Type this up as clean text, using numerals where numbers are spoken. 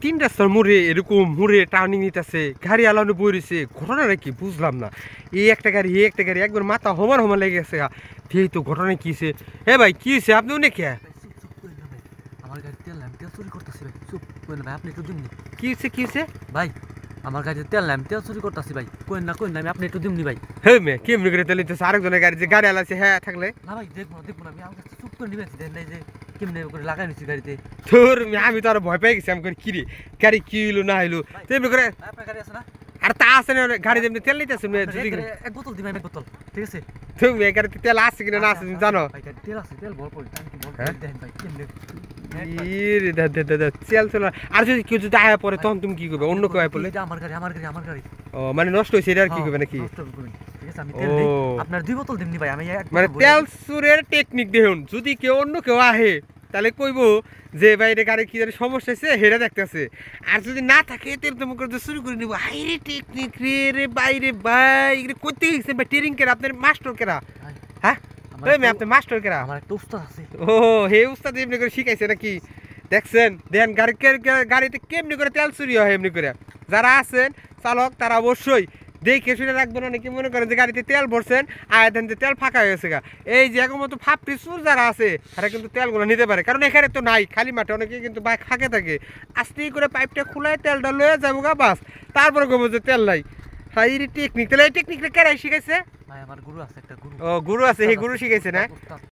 তিন রাস্তার মোড়ে এরকম মোড়ে টার্নিং নিতেছে, গাড়ি আলানো বইছে, ঘটনাটা কি বুঝলাম না। এই একটা গাড়ি একবার মাথা হমান হমান লেগে গেছে। এই তো ঘটনা কি হয়েছে? হে ভাই কি হয়েছে? আপনি অনেক আমার গাড়ি তেল আমি তেল চুরি করতেছি ভাই, চুপ করেন ভাই, আপনি একটু দিমনি। কি হয়েছে কি হয়েছে? ভাই আমার গাড়িতে তেল আমি তেল চুরি করতেছি ভাই, কইন না আমি আপনি একটু দিমনি ভাই। হে মে কেমনি করে তেল নিতেছে আরেকজনের গাড়ি, যে গাড়ি আলাছে হ্যাঁ থাকলে না ভাই দেখবো না আমি আমার কাছে চুপ করে নিবেন, দেন নাই যে কেমনে করে লাগাই নিছি গাড়িতে। তোর আমি তো আরো ভয় পেয়ে গেছি। আমি করি কি রে গাড়ি কি হইলো না হইলো তেমনি করে। আপনার গাড়ি আছে না? আর তা আছে না গাড়ি যেমনি তেল নিতেছে এক বোতল দিবেন, এক বোতল, ঠিক আছে? তুমি এই গাড়িতে তেল আছে কিনা না আছে তুমি জানো? ভাই গাড়ি তেল আছে, তেল ভর করে টাঙ্কি ভর হ্যাঁ? করে দেন ভাই, কেমনে ইরে তেল চল। আর যদি কেউ যদি আয়া পরে তখন তুমি কি করবে? অন্য কেউ আয়া পড়লে? এটা আমার গাড়ি। ও মানে নষ্ট হয়েছে এটা আর কি করবে নাকি? নষ্ট করবেন, ঠিক আছে? আমি তেল নেই, আপনার দুই বোতল দিমনি ভাই, আমি এক মানে বোতল তেল চুরের টেকনিক দেখুন, যদি কেউ অন্য কেউ আহে তাহলে কইবো যে ভাই রে গাড়ি কি জানি সমস্যা হয়েছে হেরা দেখতেছে। আর যদি না থাকে তেল তুমি করে শুরু করে নিবো। হাই রে টেকনিক রে বাইরে ভাই করতে গেছেন ভাই। ট্রেনিং কেরা আপনার মাস্টার কেরা? হ্যাঁ আপনার মাস্টার কেরা? আমার একটা উস্তাদ আছে। ও হে উস্তাদ এমনি করে শিখাইছে নাকি? দেখছেন দেন গাড়িতে কেমনি করে তেল চুরি হয় এমনি করে। যারা আছেন চালক তারা অবশ্যই দেখে শুনে রাখবেন। অনেকে মনে করেন যে গাড়িতে তেল ভরছেন আর দেন যে তেল ফাঁকা হয়ে গেছে গা। এই যে এখন মতো ফাপড়ি চুর যারা আছে তারা কিন্তু তেলগুলো নিতে পারে, কারণ এখানে তো নাই খালি মাঠে, অনেকে কিন্তু বাইক ফাঁকে থাকে। আস্তে করে পাইপটা খুলায় তেলটা লয়ে যাবো গা বাস, তারপরে কমো যে তেল নাই। হাই টেকনিক, তাহলে এই টেকনিকটা কেরাই শিখাইছে? ভাই আমার গুরু আছে একটা, গুরু। ও গুরু আছে, সেই গুরু শিখাইছে না? উস্তাদ।